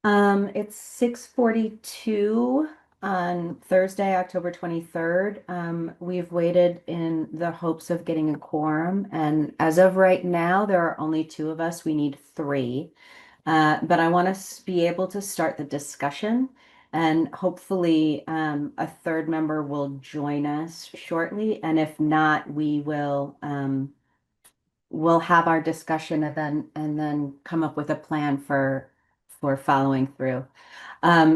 It's 6:42 on Thursday, October 23rd. We've waited in the hopes of getting a quorum, and as of right now, there are only two of us. We need three. But I want to be able to start the discussion, and hopefully, a third member will join us shortly. And if not, we'll have our discussion and then come up with a plan for following through.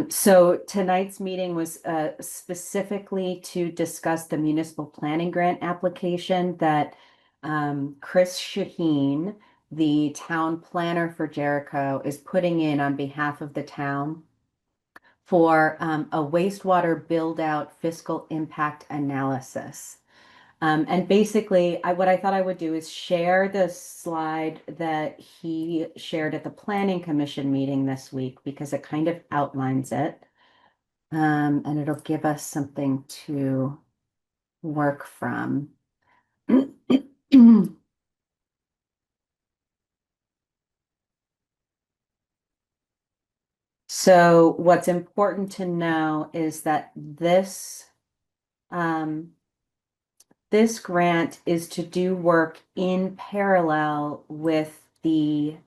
So tonight's meeting was specifically to discuss the municipal planning grant application that Chris Shaheen, the town planner for Jericho, is putting in on behalf of the town for a wastewater build-out fiscal impact analysis. And basically, what I thought I would do is share the slide that he shared at the Planning Commission meeting this week because it kind of outlines it. And it'll give us something to work from. So what's important to know is that um, this grant is to do work in parallel with the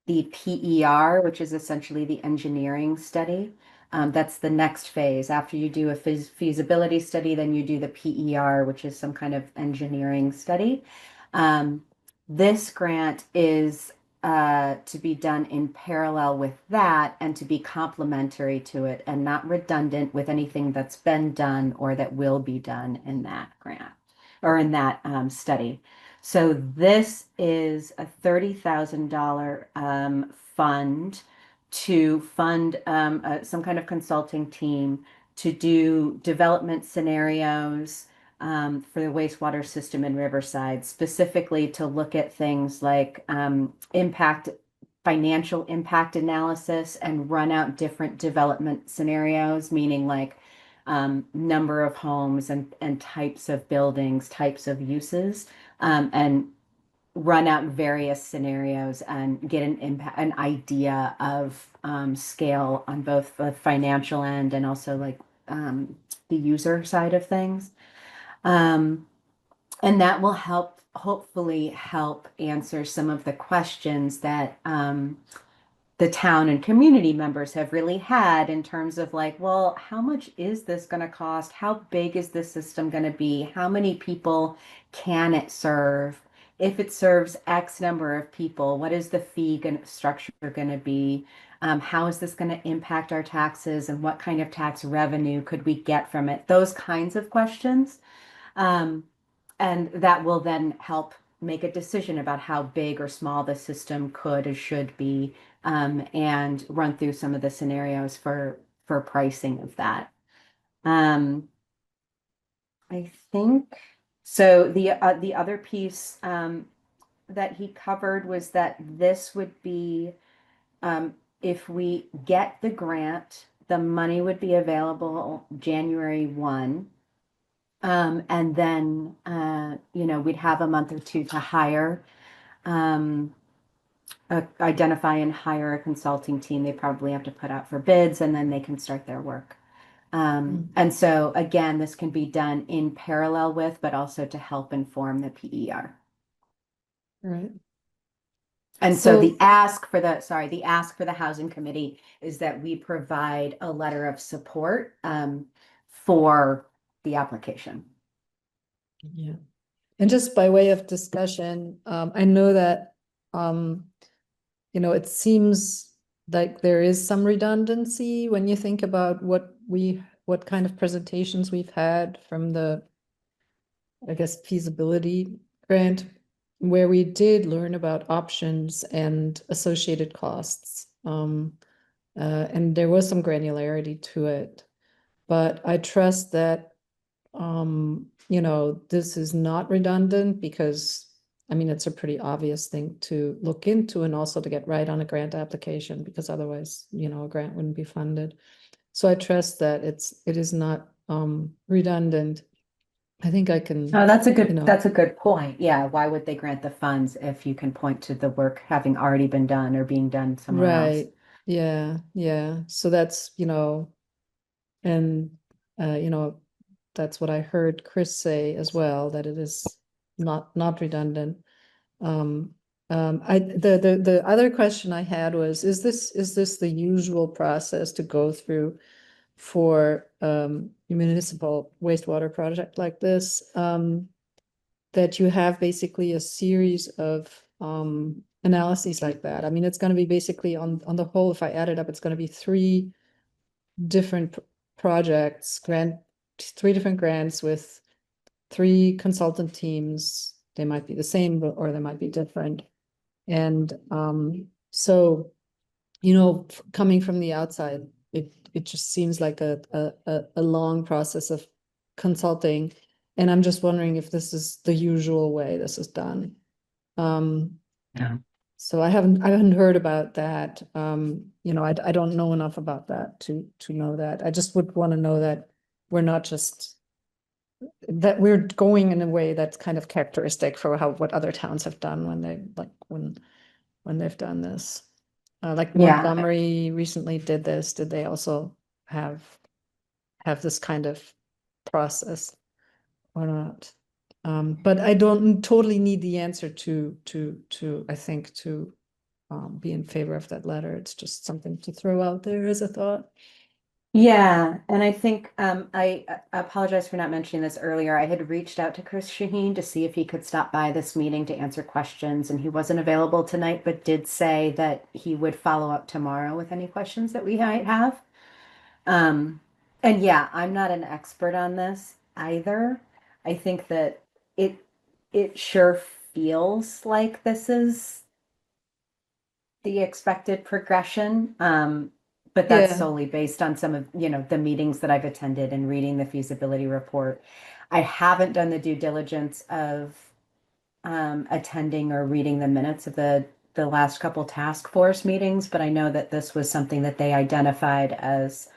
PER, which is essentially the engineering study. That's the next phase. After you do a feasibility study, then you do the PER, which is some kind of engineering study. Um, this grant is to be done in parallel with that and to be complementary to it and not redundant with anything that's been done or that will be done in that grant or in that study. So this is a $30,000 fund to fund some kind of consulting team to do development scenarios for the wastewater system in Riverside, specifically to look at things like financial impact analysis and run out different development scenarios, meaning like number of homes and types of buildings, types of uses, and run out various scenarios and get an idea of scale on both the financial end and also like the user side of things. Um, and that will hopefully help answer some of the questions that the town and community members have really had in terms of like, well, how much is this going to cost? How big is this system going to be? How many people can it serve? If it serves X number of people, what is the structure going to be? How is this going to impact our taxes and what kind of tax revenue could we get from it? Those kinds of questions. Um, and that will then help make a decision about how big or small the system could or should be, and run through some of the scenarios for pricing of that. Um, I think so. The other piece that he covered was that this would be if we get the grant, the money would be available January 1. And then, we'd have a month or two to um, identify and hire a consulting team. They probably have to put out for bids and then they can start their work. And so again, this can be done in parallel with, but also to help inform the PER. Right. And so So, the ask for the housing committee is that we provide a letter of support for the application. yeah. And just by way of discussion, I know that, it seems like there is some redundancy when you think about what kind of presentations we've had from the, I guess, feasibility grant, where we did learn about options and associated costs. And there was some granularity to it. But I trust that, this is not redundant because, I mean, it's a pretty obvious thing to look into and also to get right on a grant application because otherwise, a grant wouldn't be funded. So I trust that it is not redundant. I think I Oh, can, that's a you good know, that's a good point. Yeah, why would they grant the funds if you can point to the work having already been done or being done somewhere else? right. Yeah, yeah. So that's, and that's what I heard Chris say as well, that it is not redundant. Um, the other question I had was, is this the usual process to go through for a municipal wastewater project like this? That you have basically a series of analyses like that. I mean, it's going to be basically on the whole, if I add it up, it's going to be three different projects, three different grants with three consultant teams. They might be the same, or they might be different. And so, coming from the outside, it just seems like a long process of consulting. And I'm just wondering if this is the usual way this is done. Um, Yeah. so I haven't heard about that. I don't know enough about that to know that. I just would want to know that we're not just that we're going in a way that's kind of characteristic for what other towns have done when they like when they've done this. Like Yeah. Montgomery recently did this. Did they also have have this kind of process or not? But I don't totally need the answer to I think to be in favor of that letter. It's just something to throw out there as a thought. Yeah, and I think I apologize for not mentioning this earlier. I had reached out to Chris Shaheen to see if he could stop by this meeting to answer questions, and he wasn't available tonight, but did say that he would follow up tomorrow with any questions that we might have. Um, and yeah, I'm not an expert on this either. I think that it it sure feels like this is the expected progression. But that's Yeah. solely based on some of, the meetings that I've attended and reading the feasibility report. I haven't done the due diligence of attending or reading the minutes of the last couple task force meetings, but I know that this was something that they identified as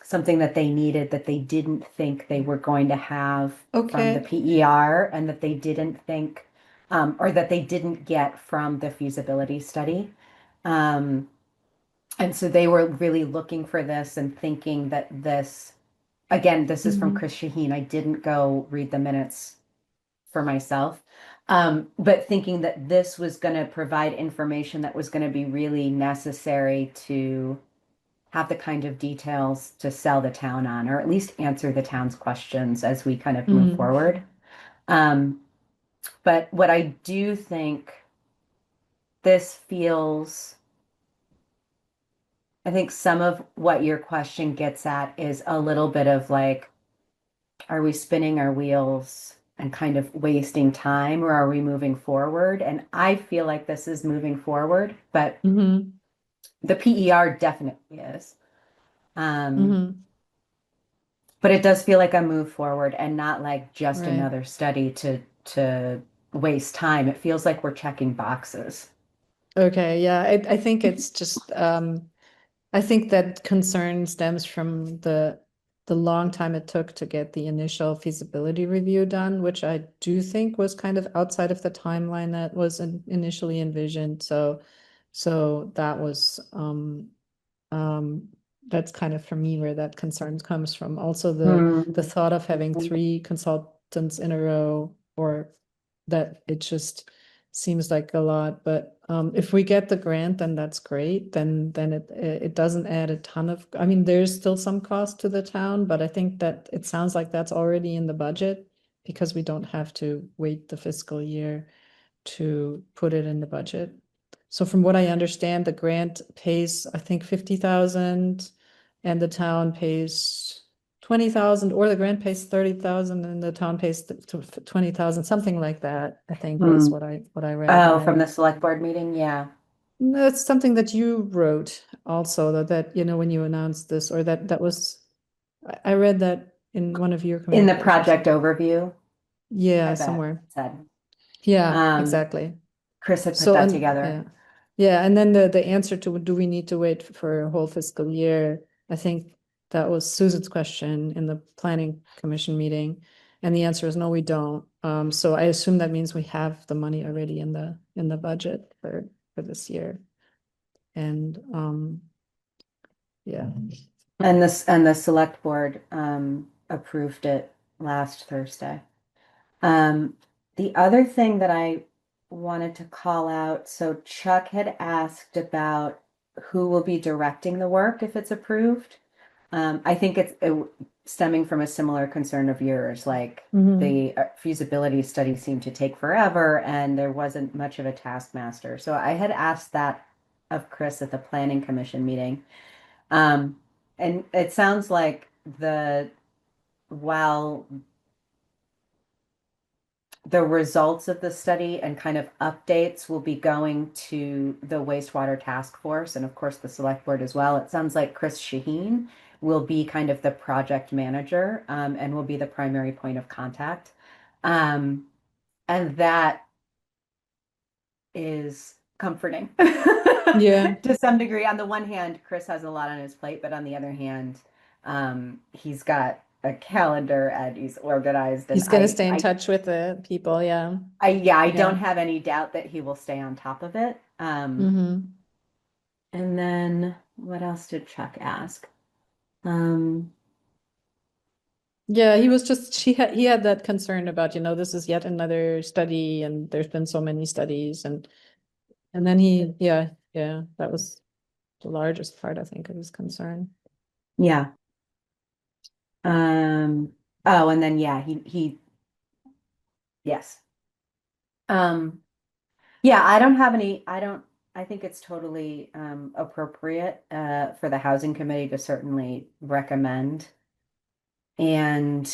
something that they needed that they didn't think they were going to have from the Okay. PER and that they didn't think or that they didn't get from the feasibility study. Um, and so they were really looking for this and thinking that this, again, this is from Mhm. Chris Shaheen. I didn't go read the minutes for myself, but thinking that this was going to provide information that was going to be really necessary to have the kind of details to sell the town on, or at least answer the town's questions as we kind of move Mhm. forward. Um, but what I do think this feels I think some of what your question gets at is a little bit of like, are we spinning our wheels and kind of wasting time, or are we moving forward? And I feel like this is moving forward, but Mhm. the PER definitely is. Um, Mhm. but it does feel like a move forward and not like just Right. another study to waste time. It feels like we're checking boxes. Okay. Yeah. I think it's just I think that concern stems from the long time it took to get the initial feasibility review done, which I do think was kind of outside of the timeline that was initially envisioned. So that was um, that's kind of for me where that concern comes from. Also, the Hmm. thought of having three consultants in a row, or that it just seems like a lot. But if we get the grant, then that's great. Then it doesn't add a ton of. I mean, there's still some cost to the town, but I think that it sounds like that's already in the budget because we don't have to wait the fiscal year to put it in the budget. So from what I understand, the grant pays, I think, 50,000 and the town pays 20,000, or the grant pays 30,000 and the town pays 20,000, something like that, I think was Hmm. what I read Oh, when I. from the select board meeting? Yeah. No, it's something that you wrote also that when you announced this, or that was, I read that in one of your In the communications. project overview, I Yeah, bet somewhere. it said. Yeah, Um, exactly. Chris had put So, that and together. yeah, yeah, and then the answer to do we need to wait for a whole fiscal year? I think that was Susan's question in the planning commission meeting. And the answer is no, we don't. So I assume that means we have the money already in the budget for this year. And yeah. And the select board approved it last Thursday. Um, the other thing that I wanted to call out, so Chuck had asked about who will be directing the work if it's approved. I think stemming from a similar concern of yours, like Mhm. the feasibility study seemed to take forever and there wasn't much of a taskmaster. So I had asked that of Chris at the planning commission meeting. Um, and it sounds like while the results of the study and kind of updates will be going to the wastewater task force and of course the select board as well. It sounds like Chris Shaheen will be kind of the project manager and will be the primary point of contact. Um, and that is comforting Yeah, to some degree. On the one hand, Chris has a lot on his plate, but on the other hand, he's got a calendar and he's organized. And he's gonna stay in touch with the people. Yeah, yeah, I don't yeah. have any doubt that he will stay on top of it. Hmm. And then what else did Chuck ask? Um, Yeah, he was just he had that concern about, this is yet another study and there's been so many studies and then yeah, that was the largest part, I think, of his concern. yeah. Oh, and then yeah, yes. Um, yeah, I think it's totally appropriate for the housing committee to certainly recommend. And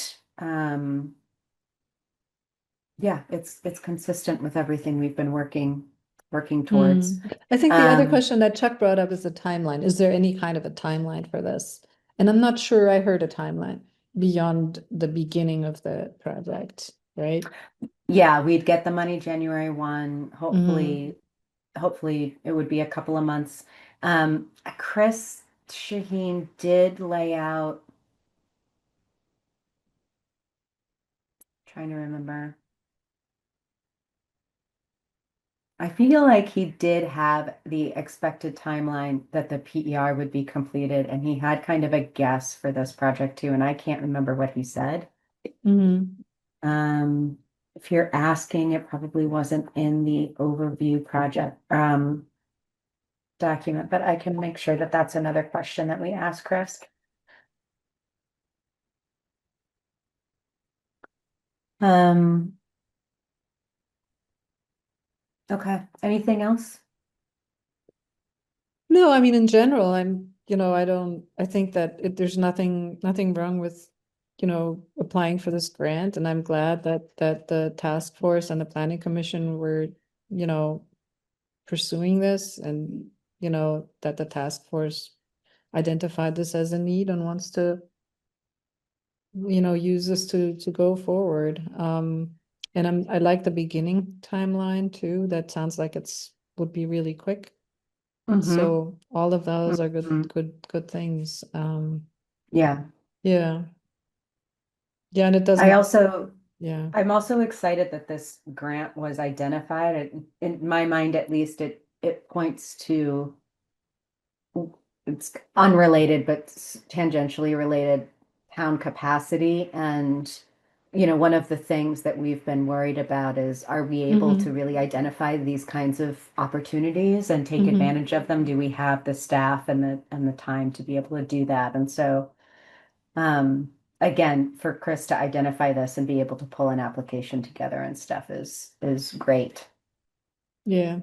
yeah, it's consistent with everything we've been working towards. I think the other Um, question that Chuck brought up is the timeline. Is there any kind of a timeline for this? And I'm not sure I heard a timeline beyond the beginning of the project, right? yeah, we'd get the money January 1. Hmm. Hopefully it would be a couple of months. Chris Shaheen did lay out, trying to remember. I feel like he did have the expected timeline that the PER would be completed, and he had kind of a guess for this project too, and I can't remember what he said. Hmm. If you're asking, it probably wasn't in the overview project document, but I can make sure that that's another question that we ask Chris. Um, okay. Anything else? No, I mean, in general, I think that there's nothing wrong with, applying for this grant. And I'm glad that the task force and the planning commission were, you know, pursuing this and, that the task force identified this as a need and wants to, use this to go forward. And I like the beginning timeline too. That sounds like would be really quick. Mm-hmm. So all of those are Mm-hmm. good things. Yeah. Yeah. Yeah, and it I doesn't, also, yeah. I'm also excited that this grant was identified. In my mind, at least, it points to it's unrelated but tangentially related town capacity. And, one of the things that we've been worried about is are we able to Mm-hmm. really identify these kinds of opportunities and take Mm-hmm. advantage of them? Do we have the staff and the time to be able to do that? And so again, for Chris to identify this and be able to pull an application together and stuff is great. Yeah.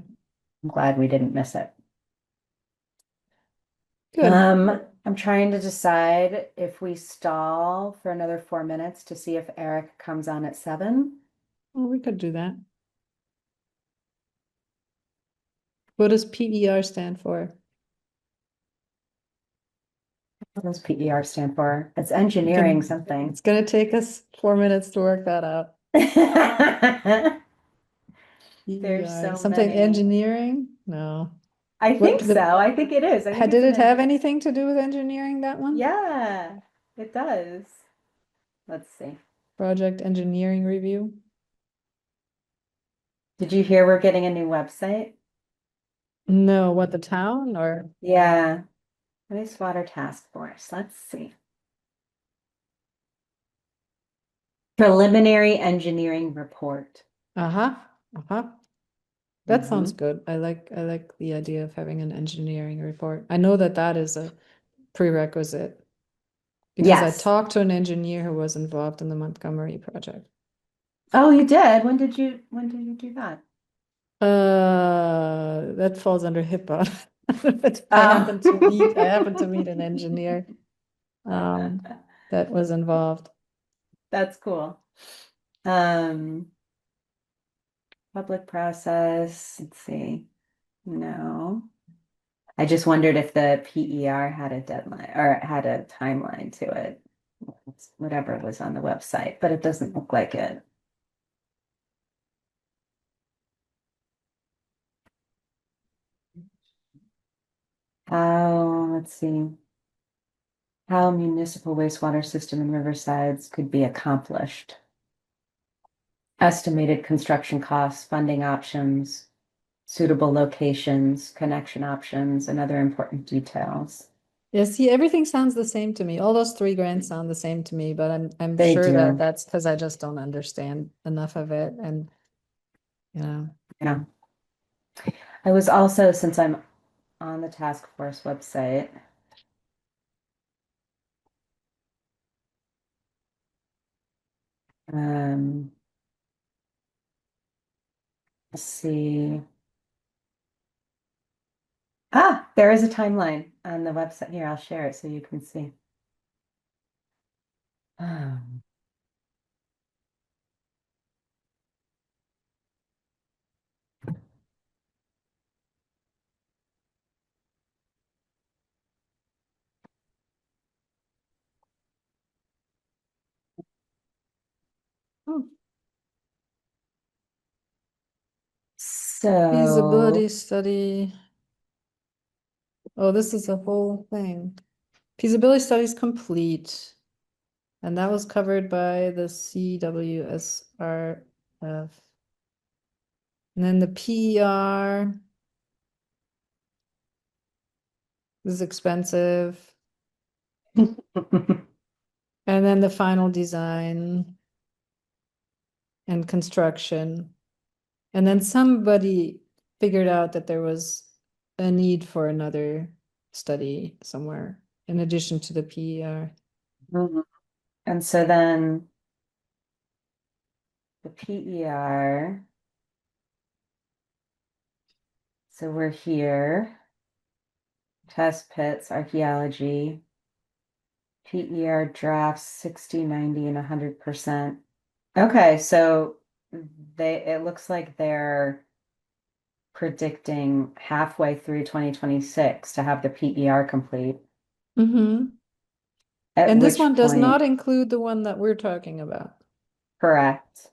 I'm glad we didn't miss it. Good. I'm trying to decide if we stall for another 4 minutes to see if Eric comes on at 7. Well, we could do that. What does PER stand for? What does PER stand for? It's You engineering can, something. it's gonna take us 4 minutes to work that out. There's PER, so something many. engineering? No. I think so. I think it is. I think it's Did an it have engineer. anything to do with engineering, that one? Yeah, it does. Let's see. project engineering review. Did you hear we're getting a new website? No, what, the town or? Yeah, wastewater task force. Let's see. Preliminary engineering report. Uh-huh, uh-huh. That sounds Mhm. good. I like the idea of having an engineering report. I know that that is a prerequisite because I Yes. talked to an engineer who was involved in the Montgomery project. Oh, you did? When did you do that? That falls under HIPAA. But Oh. I happened to meet an engineer that was involved. That's cool. Um, public process, let's see. No. I just wondered if the PER had a deadline or had a timeline to it. Whatever was on the website, but it doesn't look like it. Let's see, how a municipal wastewater system in Riversides could be accomplished. Estimated construction costs, funding options, suitable locations, connection options, and other important details. Yeah, see, everything sounds the same to me. All those three grants sound the same to me, but I'm They sure that do, that's because I just don't understand enough of it. And you know, yeah. I was also, since I'm on the task force website, um, let's see. There is a timeline on the website. Here, I'll share it so you can see. Um, oh, so, feasibility study. Oh, this is a whole thing. Feasibility study is complete. And that was covered by the CWSRF. And then the PER is expensive. And then the final design and construction. And then somebody figured out that there was a need for another study somewhere in addition to the PER. Mhm. And so then the PER, so we're here, test pits, archaeology, PER drafts 60, 90, and 100%. Okay, so it looks like they're predicting halfway through 2026 to have the PER complete, Mm-hmm. at And this which one does not point, include the one that we're talking about. correct.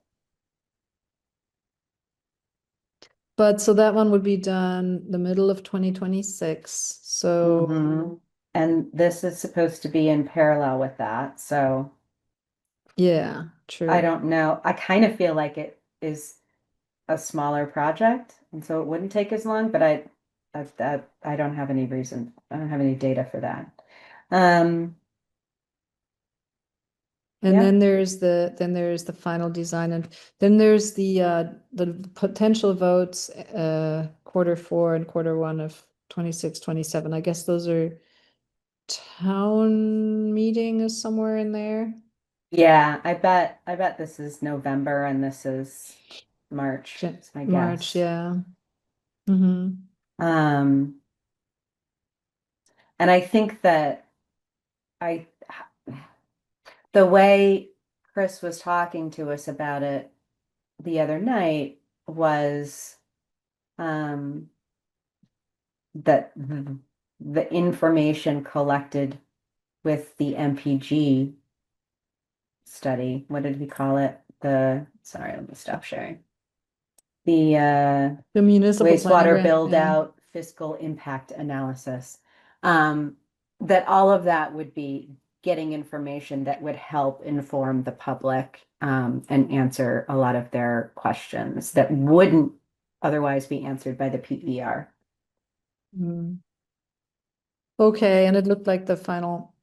But so that one would be done the middle of 2026. So Hmm. And this is supposed to be in parallel with that. So yeah, I true. don't know. I kind of feel like it is a smaller project, and so it wouldn't take as long, but I don't have any reason. I don't have any data for that. Um, And yeah. then there's the final design, and then there's the potential votes quarter 4 and quarter 1 of 26, 27. I guess those are town meeting is somewhere in there. Yeah, I bet this is November and this is March, is my March, guess. yeah. Mm-hmm. Um, and I think that I the way Chris was talking to us about it the other night was um that the information collected with the MPG study, what did we call it? Sorry, let me stop sharing. The The municipal planning wastewater grant, build yeah. out fiscal impact analysis. Um, that all of that would be getting information that would help inform the public and answer a lot of their questions that wouldn't otherwise be answered by the PER. Mm. Okay, and it looked like the final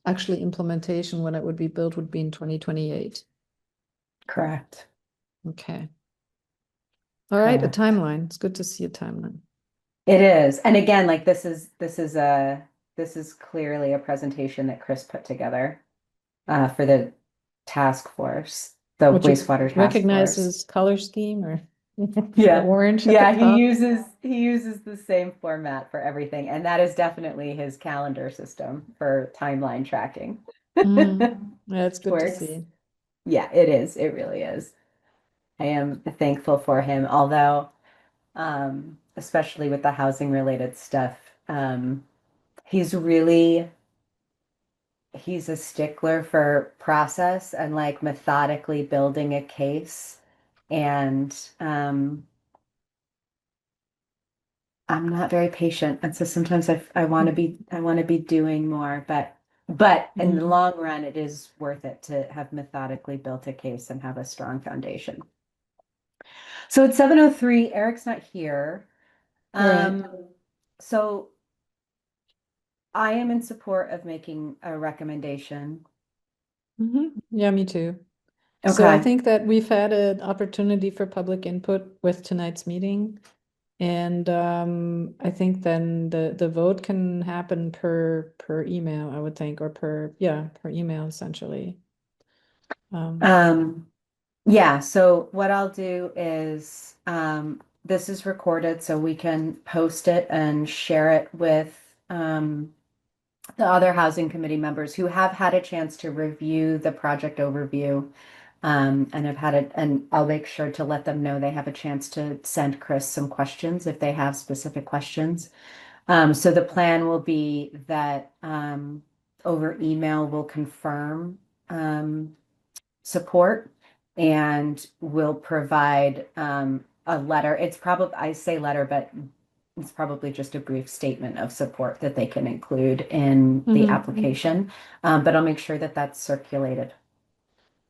actually implementation when it would be built would be in 2028. Correct. Okay. All right, a Correct. timeline. It's good to see a timeline. It is. And again, like this is clearly a presentation that Chris put together for the task force, the What you wastewater task recognize force. as color scheme or the Yeah. orange at the Yeah, top? he uses the same format for everything, and that is definitely his calendar system for timeline tracking. Yeah, it's good to Works. see. Yeah, it is. It really is. I am thankful for him, although especially with the housing related stuff, he's really he's a stickler for process and like methodically building a case. And I'm not very patient. And so sometimes I want to be doing more, but in the Mhm. long run, it is worth it to have methodically built a case and have a strong foundation. So it's 7:03. Eric's not here. All right. So I am in support of making a recommendation. Yeah, me too. So I Okay. think that we've had an opportunity for public input with tonight's meeting. And I think then the vote can happen per email, I would think, or per email essentially. Um, Um, yeah, so what I'll do is this is recorded so we can post it and share it with the other housing committee members who have had a chance to review the project overview and have had it, and I'll make sure to let them know they have a chance to send Chris some questions if they have specific questions. So the plan will be that over email we'll confirm support and we'll provide a letter. It's probably, I say letter, but it's probably just a brief statement of support that they can include in the application. But I'll make sure that that's circulated.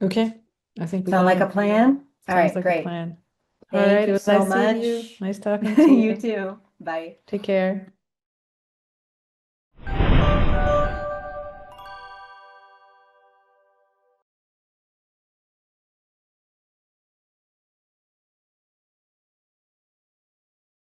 okay, I think we Sound got like a it. plan? All Sounds right, like a great. plan. All Thank right, it you was so nice seeing you. much. Nice talking to You you. too. Bye. Take care.